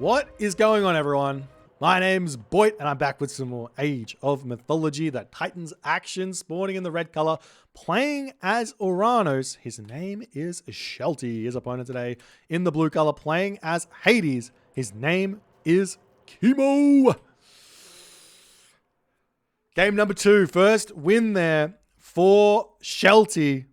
What is going on, everyone? My name's Boit, and I'm back with some more Age of Mythology, the Titans action, spawning in the red color, playing as Oranos. His name is Shelty. His opponent today in the blue color, playing as Hades. His name is Kimo. Game number 2, first win there for Shelty.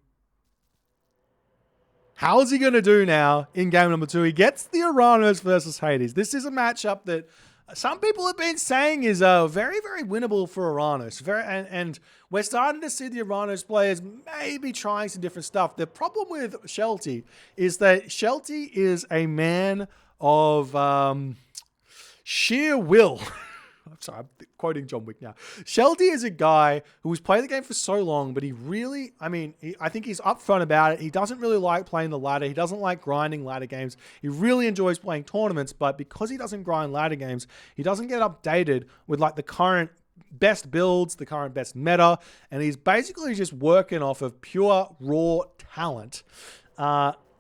How's he going to do now in game number 2? He gets the Oranos versus Hades. This is a matchup that some people have been saying is very, very winnable for Oranos. And we're starting to see the Oranos players maybe trying some different stuff. The problem with Shelty is that Shelty is a man of sheer will. I'm sorry, I'm quoting John Wick now. Shelty is a guy who has played the game for so long, but he really, I think he's upfront about it. He doesn't really like playing the ladder. He doesn't like grinding ladder games. He really enjoys playing tournaments, but because he doesn't grind ladder games, he doesn't get updated with like the current best builds, the current best meta, and he's basically just working off of pure raw talent.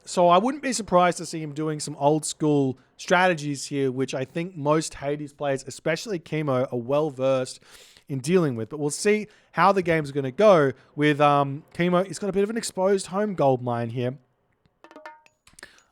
So I wouldn't be surprised to see him doing some old school strategies here, which I think most Hades players, especially Kimo, are well versed in dealing with. But we'll see how the game's going to go with Kimo. He's got a bit of an exposed home gold mine here.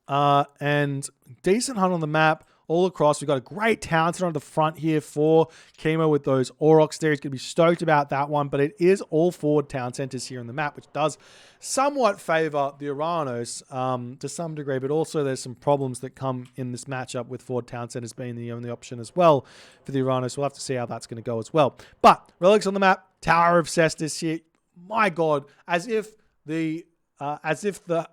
And decent hunt on the map all across. We've got a great town center on the front here for Kimo with those Aurochs there. He's going to be stoked about that one, but it is all forward town centers here on the map, which does somewhat favor the Oranos to some degree, but also there's some problems that come in this matchup with forward town centers being the only option as well for the Oranos. We'll have to see how that's going to go as well. But relics on the map, Tower of Cestus here. My God, as if the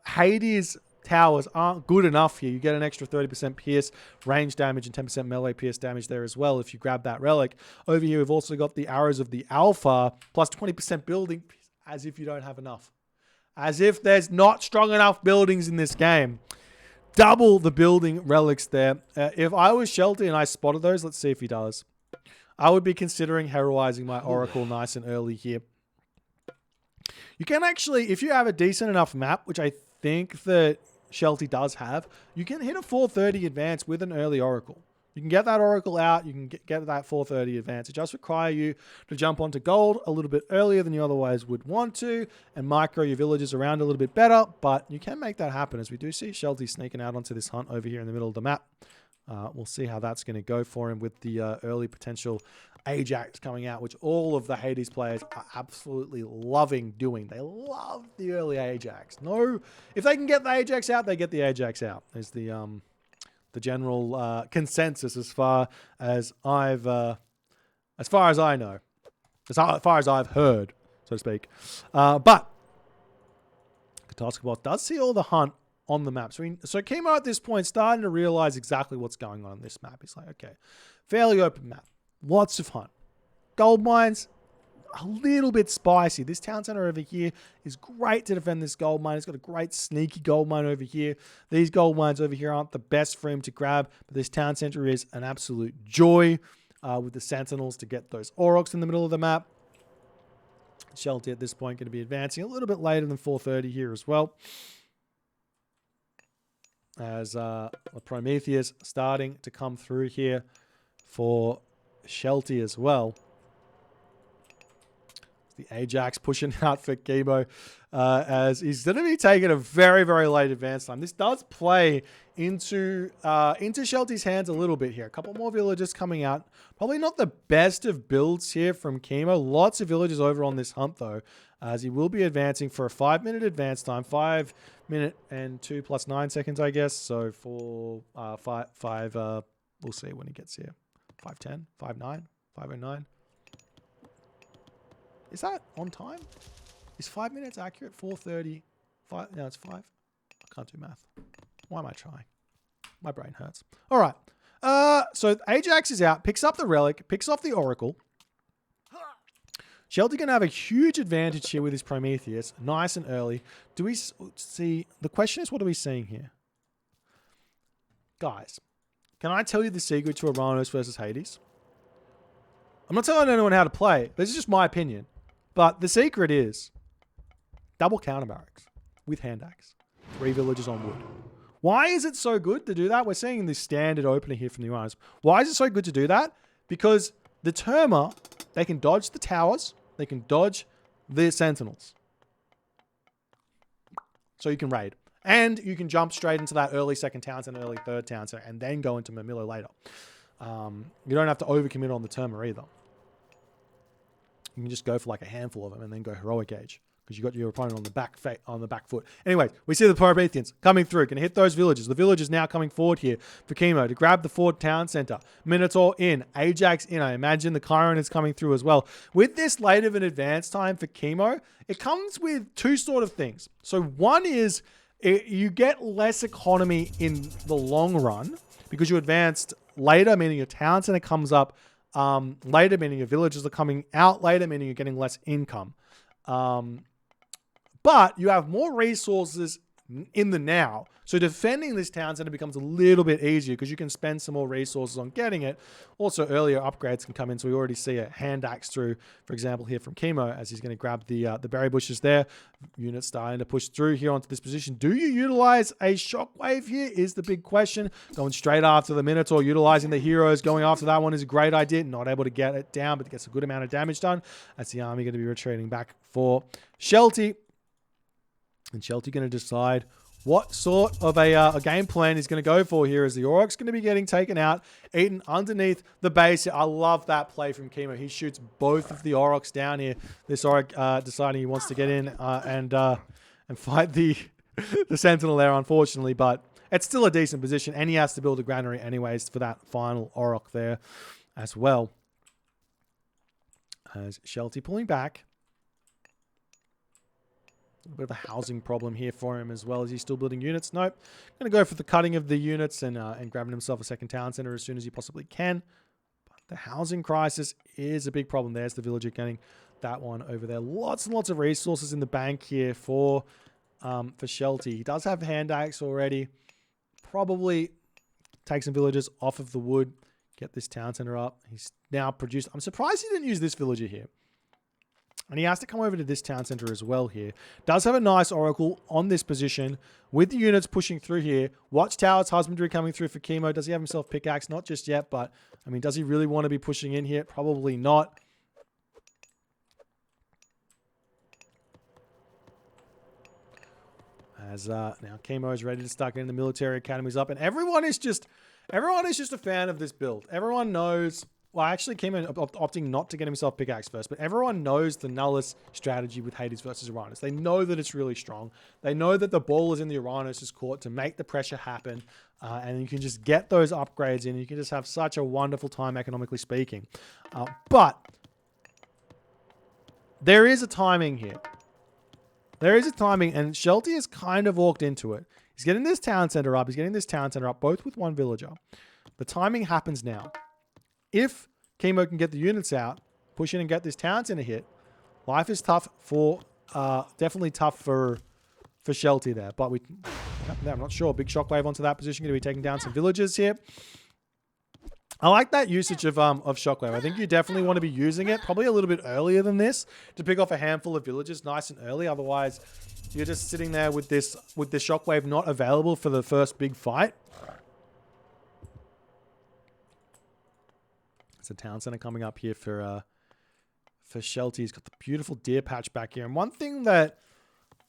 Hades towers aren't good enough here. You get an extra 30% pierce range damage and 10% melee pierce damage there as well if you grab that relic. Over here, we've also got the arrows of the Alpha plus 20% building, as if you don't have enough. As if there's not strong enough buildings in this game. Double the building relics there. If I was Shelty and I spotted those, let's see if he does. I would be considering heroizing my Oracle nice and early here. You can actually, if you have a decent enough map, which I think that Shelty does have, you can hit a 430 advance with an early Oracle. You can get that Oracle out, you can get that 430 advance. It just requires you to jump onto gold a little bit earlier than you otherwise would want to and micro your villages around a little bit better, but you can make that happen as we do see Shelty sneaking out onto this hunt over here in the middle of the map. We'll see how that's going to go for him with the early potential Ajax coming out, which all of the Hades players are absolutely loving doing. They love the early Ajax. No, if they can get the Ajax out, they get the Ajax out. Is the general consensus as far as I know, as far as I've heard, so to speak. But Kataskabot does see all the hunt on the map. So Kimo at this point starting to realize exactly what's going on this map. He's like, okay, fairly open map. Lots of hunt. Gold mines, a little bit spicy. This town center over here is great to defend this gold mine. It's got a great sneaky gold mine over here. These gold mines over here aren't the best for him to grab, but this town center is an absolute joy with the sentinels to get those Aurochs in the middle of the map. Shelty at this point going to be advancing a little bit later than 430 here as well. As Prometheus starting to come through here for Shelty as well. The Ajax pushing out for Kimo as he's going to be taking a very, very late advance time. This does play into Shelty's hands a little bit here. A couple more villagers coming out. Probably not the best of builds here from Kimo. Lots of villagers over on this hunt though, as he will be advancing for a 5-minute advance time. 5 minute and 2 plus 9 seconds, I guess. So for five, we'll see when he gets here. 5:10, 5:09, 5:09. Is that on time? Is 5 minutes accurate? 4:30. No, it's 5. I can't do math. Why am I trying? My brain hurts. All right. So Ajax is out, picks up the relic, picks off the Oracle. Shelty going to have a huge advantage here with his Prometheus. Nice and early. Do we see... The question is, what are we seeing here? Guys, can I tell you the secret to Oranos versus Hades? I'm not telling anyone how to play. This is just my opinion. But the secret is double counter barracks with hand axe. 3 villages on wood. Why is it so good to do that? We're seeing this standard opener here from the Oranos. Why is it so good to do that? Because the Terma, they can dodge the towers. They can dodge the sentinels. So you can raid. And you can jump straight into that early second town center, early third town center, and then go into Mamilo later. You don't have to overcommit on the Terma either. You can just go for like a handful of them and then go heroic age. Because you got your opponent on the back foot. Anyway, we see the Prometheans coming through. Can hit those villages. The village is now coming forward here for Kimo to grab the Ford town center. Minotaur in. Ajax in. I imagine the Chiron is coming through as well. With this late of an advance time for Kimo, it comes with two sort of things. So one is you get less economy in the long run because you advanced later, meaning your town center comes up later, meaning your villages are coming out later, meaning you're getting less income. But you have more resources in the now. So defending this town center becomes a little bit easier because you can spend some more resources on getting it. Also, earlier upgrades can come in. So we already see a hand axe through, for example, here from Kimo as he's going to grab the berry bushes there. Units starting to push through here onto this position. Do you utilize a shockwave here is the big question. Going straight after the Minotaur, utilizing the heroes. Going after that one is a great idea. Not able to get it down, but gets a good amount of damage done. That's the army going to be retreating back for Shelty. And Shelty going to decide what sort of a game plan he's going to go for here as the Aurochs going to be getting taken out, eaten underneath the base. I love that play from Kimo. He shoots both of the Aurochs down here. This Auroch deciding he wants to get in and fight the Sentinel there, unfortunately. But it's still a decent position, and he has to build a granary anyways for that final Auroch there as well. As Shelty pulling back. A bit of a housing problem here for him as well. Is he still building units? Nope. Going to go for the cutting of the units and grabbing himself a second town center as soon as he possibly can. But the housing crisis is a big problem. There's the villager getting that one over there. Lots and lots of resources in the bank here for Shelty. He does have hand axe already. Probably take some villagers off of the wood. Get this town center up. He's now produced. I'm surprised he didn't use this villager here. And he has to come over to this town center as well here. Does have a nice oracle on this position with the units pushing through here. Watchtower's husbandry coming through for Kimo. Does he have himself pickaxe? Not just yet, but I mean, does he really want to be pushing in here? Probably not. As now Kimo is ready to start getting the military academies up, and everyone is just a fan of this build. Everyone knows. Well, actually, Kimo opting not to get himself pickaxe first, but everyone knows the Nullus strategy with Hades versus Oranos. They know that it's really strong. They know that the ball is in the Oranos' court to make the pressure happen, and you can just get those upgrades in. You can just have such a wonderful time, economically speaking. But there is a timing here. There is a timing, and Shelty has kind of walked into it. He's getting this town center up. He's getting this town center up, both with one villager. The timing happens now. If Kimo can get the units out, push in and get this town center hit, life is tough for, definitely tough for Shelty there. But I'm not sure. Big shockwave onto that position. Going to be taking down some villagers here. I like that usage of shockwave. I think you definitely want to be using it probably a little bit earlier than this to pick off a handful of villagers nice and early. Otherwise, you're just sitting there with the shockwave not available for the first big fight. It's a town center coming up here for Shelty. He's got the beautiful deer patch back here. And one thing that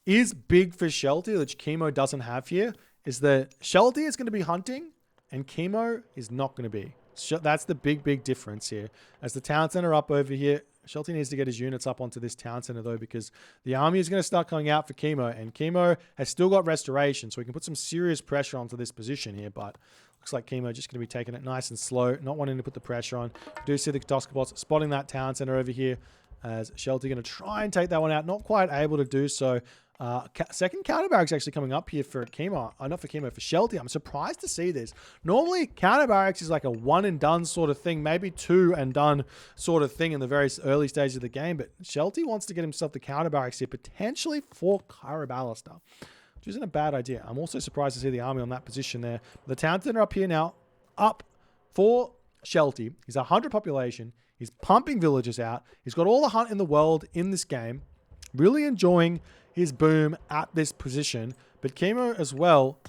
is big for Shelty, which Kimo doesn't have here, is that Shelty is going to be hunting and Kimo is not going to be. That's the big difference here. As the town center up over here, Shelty needs to get his units up onto this town center though, because the army is going to start coming out for Kimo, and Kimo has still got restoration, so he can put some serious pressure onto this position here, but looks like Kimo just going to be taking it nice and slow, not wanting to put the pressure on. We do see the Katoskabots spotting that town center over here, as Shelty going to try and take that one out. Not quite able to do so. Second counter barracks actually coming up here for Kimo. Not for Kimo, for Shelty. I'm surprised to see this. Normally, counter barracks is like a one and done sort of thing, maybe two and done sort of thing in the very early stages of the game. But Shelty wants to get himself the counter barracks here, potentially for Karabalista, which isn't a bad idea. I'm also surprised to see the army on that position there. The town center up here now, up for Shelty. He's 100 population. He's pumping villagers out. He's got all the hunt in the world in this game. Really enjoying his boom at this position. But Kimo as well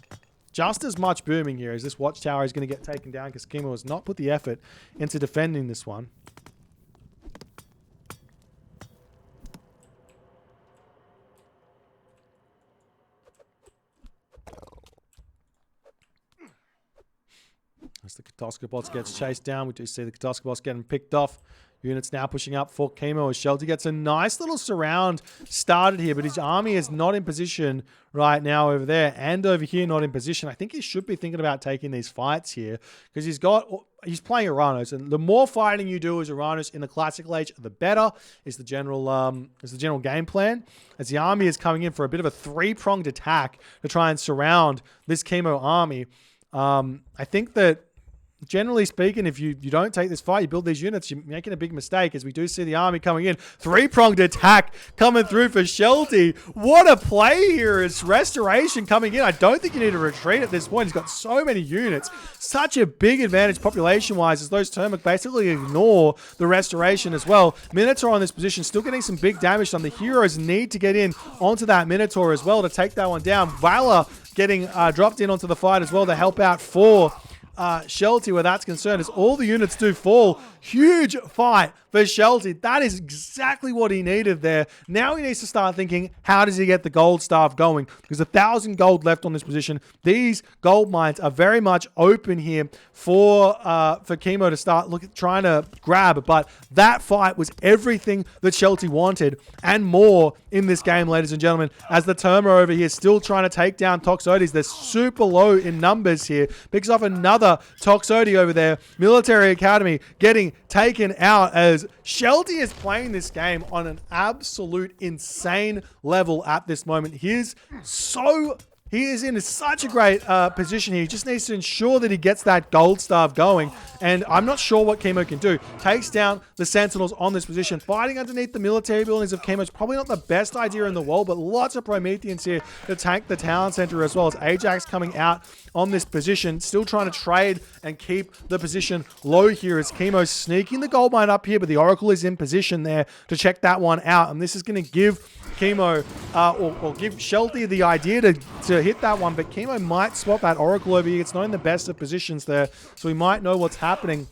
just as much booming here as this watchtower is going to get taken down because Kimo has not put the effort into defending this one. As the Katoska gets chased down, we do see the Katoska getting picked off. Units now pushing up for Kimo as Shelty gets a nice little surround started here, but his army is not in position right now over there and over here not in position. I think he should be thinking about taking these fights here because he's playing Oranos, and the more fighting you do as Oranos in the Classical Age, the better is the general game plan. As the army is coming in for a bit of a three-pronged attack to try and surround this Kimo army. I think that generally speaking, if you don't take this fight, you build these units, you're making a big mistake, as we do see the army coming in. Three-pronged attack coming through for Shelty. What a play here. It's restoration coming in. I don't think you need to retreat at this point. He's got so many units. Such a big advantage population-wise as those Termic basically ignore the restoration as well. Minotaur on this position, still getting some big damage done. The heroes need to get in onto that Minotaur as well to take that one down. Valor getting dropped in onto the fight as well to help out for Shelty where that's concerned, as all the units do fall. Huge fight for Shelty. That is exactly what he needed there. Now he needs to start thinking, how does he get the gold staff going? Because 1,000 gold left on this position. These gold mines are very much open here for Kimo to start trying to grab. But that fight was everything that Shelty wanted and more in this game, ladies and gentlemen. As the Terma over here still trying to take down Toxotes. They're super low in numbers here. Picks off another Toxote over there. Military Academy getting taken out as Shelty is playing this game on an absolute insane level at this moment. He is in such a great position here. He just needs to ensure that he gets that gold staff going. And I'm not sure what Kimo can do. Takes down the Sentinels on this position. Fighting underneath the military buildings of Kimo is probably not the best idea in the world, but lots of Prometheans here to tank the town center as well, as Ajax coming out on this position. Still trying to trade and keep the position low here as Kimo sneaking the gold mine up here, but the Oracle is in position there to check that one out. And this is going to give Kimo or give Shelty the idea to hit that one, but Kimo might swap that Oracle over here. It's not in the best of positions there, so we might know what's happening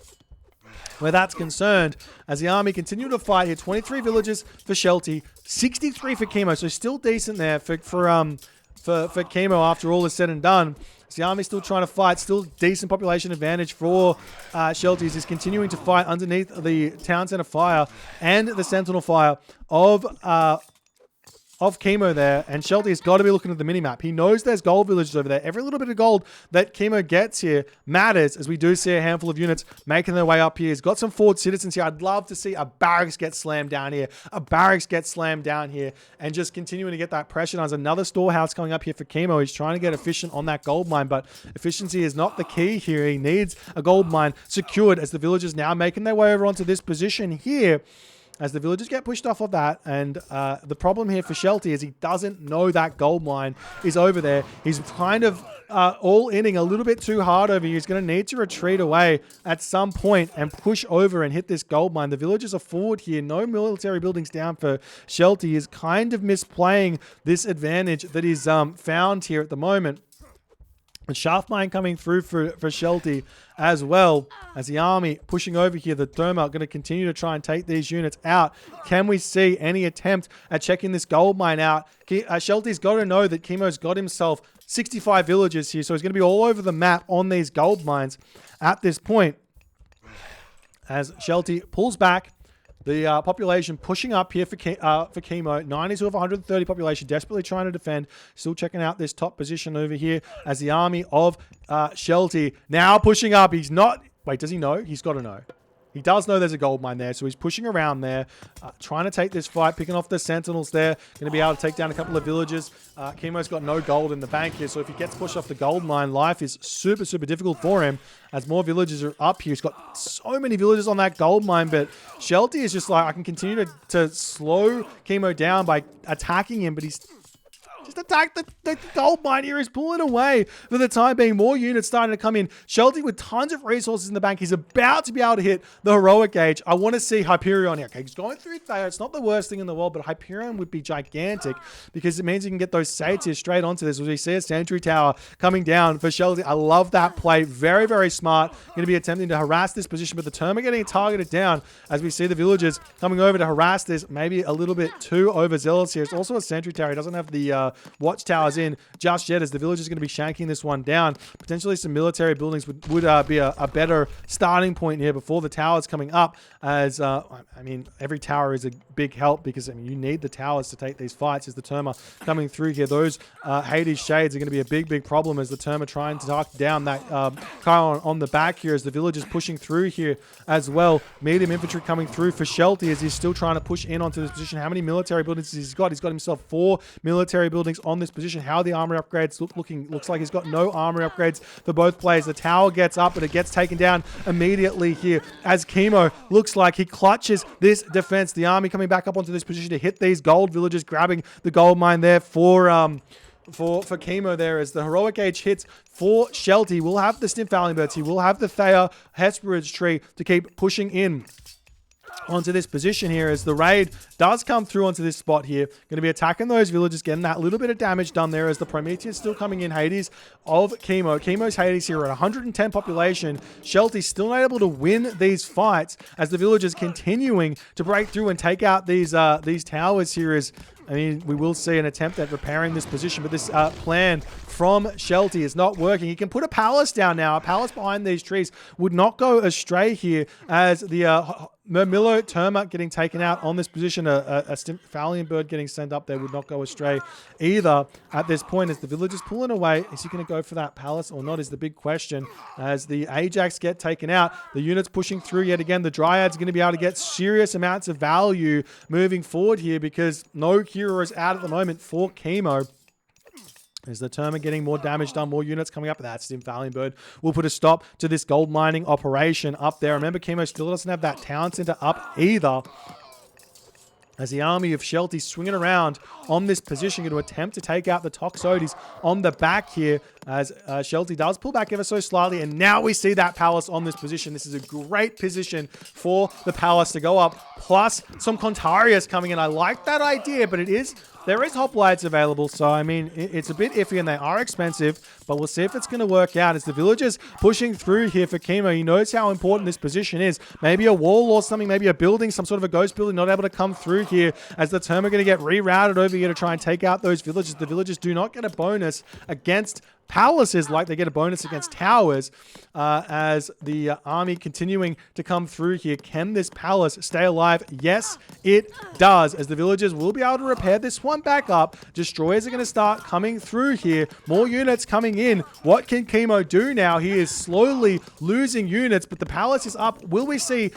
where that's concerned. As the army continue to fight here, 23 villages for Shelty, 63 for Kimo, so still decent there for Kimo after all is said and done. So the army's still trying to fight, still decent population advantage for Shelty. He's continuing to fight underneath the town center fire and the sentinel fire of Kimo there, and Shelty's got to be looking at the minimap. He knows there's gold villages over there. Every little bit of gold that Kimo gets here matters, as we do see a handful of units making their way up here. He's got some forward citizens here. I'd love to see a barracks get slammed down here, and just continuing to get that pressure. There's another storehouse coming up here for Kimo. He's trying to get efficient on that gold mine, but efficiency is not the key here. He needs a gold mine secured, as the villagers now making their way over onto this position here, as the villagers get pushed off of that. And the problem here for Shelty is he doesn't know that gold mine is over there. He's kind of all-inning a little bit too hard over here. He's going to need to retreat away at some point and push over and hit this gold mine. The villagers are forward here. No military buildings down for Shelty. He's kind of misplaying this advantage that he's found here at the moment. And shaft mine coming through for Shelty as well, as the army pushing over here. The Therma are going to continue to try and take these units out. Can we see any attempt at checking this gold mine out? Shelty's got to know that Kimo's got himself 65 villages here, so he's going to be all over the map on these gold mines at this point. As Shelty pulls back, the population pushing up here for Kimo. 92 of 130 population, desperately trying to defend. Still checking out this top position over here as the army of Shelty now pushing up. He's not... Wait, does he know? He's got to know. He does know there's a gold mine there, so he's pushing around there, trying to take this fight, picking off the sentinels there. Going to be able to take down a couple of villages. Kimo's got no gold in the bank here, so if he gets pushed off the gold mine, life is super, super difficult for him as more villages are up here. He's got so many villages on that gold mine, but Shelty is just like, I can continue to slow Kimo down by attacking him, but he's Just attack the gold mine here. Is pulling away for the time being. More units starting to come in. Shelty with tons of resources in the bank. He's about to be able to hit the heroic gauge. I want to see Hyperion here. Okay, he's going through Thea. It's not the worst thing in the world, but Hyperion would be gigantic because it means you can get those Sates here straight onto this. As we see a Sentry Tower coming down for Shelty. I love that play. Very, very smart. Going to be attempting to harass this position, but the Term are getting targeted down as we see the villagers coming over to harass this. Maybe a little bit too overzealous here. It's also a Sentry Tower. He doesn't have the watchtowers in just yet as the villagers are going to be shanking this one down. Potentially some military buildings would be a better starting point here before the towers coming up as, I mean, every tower is a big help because, I mean, you need the towers to take these fights as the Term are coming through here. Those Hades Shades are going to be a big problem as the Term are trying to knock down that Chiron on the back here as the villagers pushing through here as well. Medium infantry coming through for Shelty as he's still trying to push in onto this position. How many military buildings has he got? He's got himself 4 military buildings on this position. How are the armory upgrades looks like he's got no armory upgrades for both players. The tower gets up, but it gets taken down immediately here as Kimo looks like he clutches this defense. The army coming back up onto this position to hit these gold villagers, grabbing the gold mine there for Kimo there as the heroic age hits for Shelty. We'll have the Stimfowling Birds. He will have the Thea Hesperid's tree to keep pushing in onto this position here as the raid does come through onto this spot here. Going to be attacking those villagers, getting that little bit of damage done there as the Prometheus still coming in. Hades of Kimo. Kimo's Hades here at 110 population. Shelty still not able to win these fights as the villagers continuing to break through and take out these towers here as, I mean, we will see an attempt at repairing this position, but this plan from Shelty is not working. He can put a palace down now. A palace behind these trees would not go astray here as the Murmillo Terma getting taken out on this position. A Stimfowling Bird getting sent up there would not go astray either at this point as the villagers pulling away. Is he going to go for that palace or not is the big question as the Ajax get taken out. The units pushing through yet again. The Dryad's going to be able to get serious amounts of value moving forward here because no hero is out at the moment for Kimo. As the Term are getting more damage done, more units coming up. That Stimfowling Bird will put a stop to this gold mining operation up there. Remember, Kimo still doesn't have that town center up either. As the army of Shelty swinging around on this position, going to attempt to take out the Toxotes on the back here as Shelty does pull back ever so slightly. And now we see that palace on this position. This is a great position for the palace to go up. Plus some Contarius coming in. I like that idea, but there is hoplites available. So, I mean, it's a bit iffy and they are expensive, but we'll see if it's going to work out as the villagers pushing through here for Kimo. He knows how important this position is. Maybe a wall or something, maybe a building, some sort of a ghost building not able to come through here as the Term are going to get rerouted over here to try and take out those villagers. The villagers do not get a bonus against palaces like they get a bonus against towers as the army continuing to come through here. Can this palace stay alive? Yes, it does, as the villagers will be able to repair this one back up. Destroyers are going to start coming through here. More units coming in. What can Kimo do now? He is slowly losing units, but the palace is up. Will we see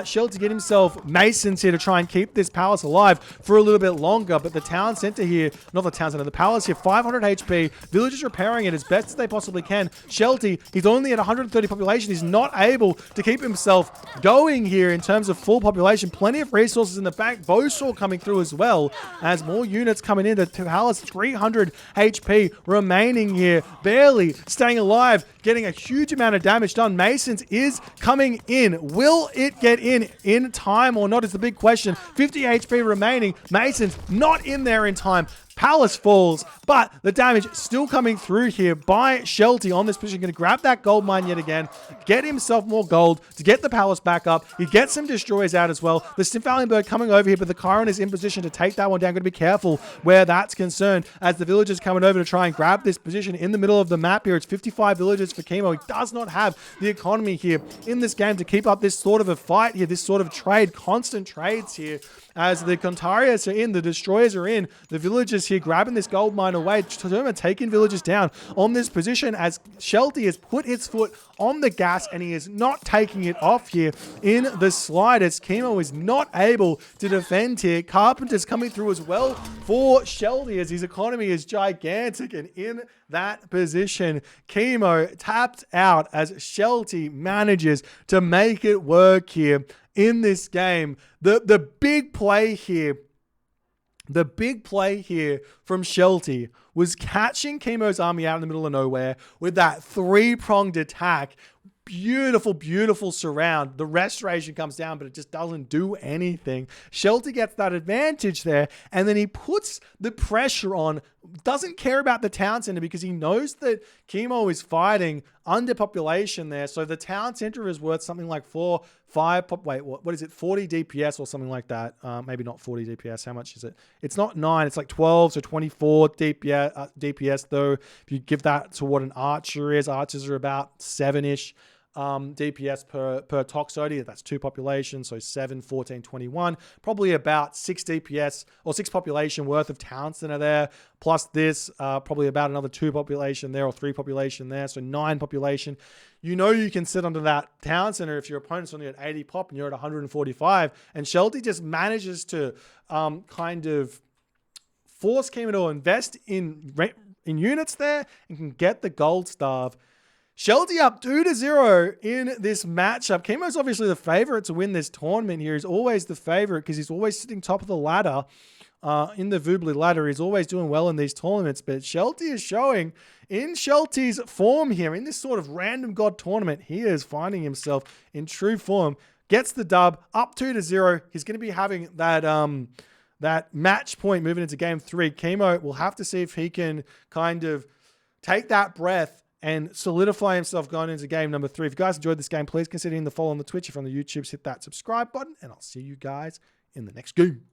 Shelty get himself masons here to try and keep this palace alive for a little bit longer? But the town center here, not the town center, the palace here, 500 HP. Villagers repairing it as best as they possibly can. Shelty, he's only at 130 population. He's not able to keep himself going here in terms of full population. Plenty of resources in the back. Bowsaw coming through as well as more units coming in. The palace, 300 HP remaining here. Barely staying alive. Getting a huge amount of damage done. Masons is coming in. Will it get in time or not is the big question. 50 HP remaining. Masons not in there in time. Palace falls, but the damage still coming through here by Shelty on this position. Going to grab that gold mine yet again, get himself more gold to get the palace back up. He gets some destroyers out as well. The Stimfowling Bird coming over here, but the Chiron is in position to take that one down. Going to be careful where that's concerned as the villagers coming over to try and grab this position in the middle of the map here. It's 55 villagers for Kimo. He does not have the economy here in this game to keep up this sort of a fight here, this sort of trade, constant trades here. As the Contarius are in, the destroyers are in, the villagers here grabbing this gold mine away, taking villagers down on this position as Shelty has put his foot on the gas and he is not taking it off here in the slightest. Kimo is not able to defend here. Carpenter's coming through as well for Shelty as his economy is gigantic and in that position. Kimo tapped out as Shelty manages to make it work here in this game. The big play here from Shelty was catching Kimo's army out in the middle of nowhere with that 3-pronged attack. Beautiful, beautiful surround. The restoration comes down, but it just doesn't do anything. Shelty gets that advantage there, and then he puts the pressure on, doesn't care about the town center because he knows that Kimo is fighting underpopulation there. So the town center is worth something like 40 DPS or something like that. Maybe not 40 DPS. How much is it? It's not 9. It's like 12, so 24 DPS though. If you give that to what an archer is, archers are about 7-ish. DPS per Toxote. That's 2 population, so 7, 14, 21. Probably about 6 DPS or 6 population worth of town center there. Plus this, probably about another 2 population there or 3 population there, so 9 population. You know you can sit under that town center if your opponent's only at 80 pop and you're at 145. And Shelty just manages to kind of force Kimo to invest in units there and can get the gold starve. Shelty up 2-0 in this matchup. Kimo's obviously the favorite to win this tournament here. He's always the favorite because he's always sitting top of the ladder. In the Vubli ladder, he's always doing well in these tournaments. But Shelty is showing in Shelty's form here, in this sort of random god tournament, he is finding himself in true form. Gets the dub, up 2-0. He's going to be having that match point moving into game 3. Kimo will have to see if he can kind of take that breath and solidify himself going into game number 3. If you guys enjoyed this game, please consider hitting the follow on the Twitch. If you're on the YouTubes, hit that subscribe button, and I'll see you guys in the next game.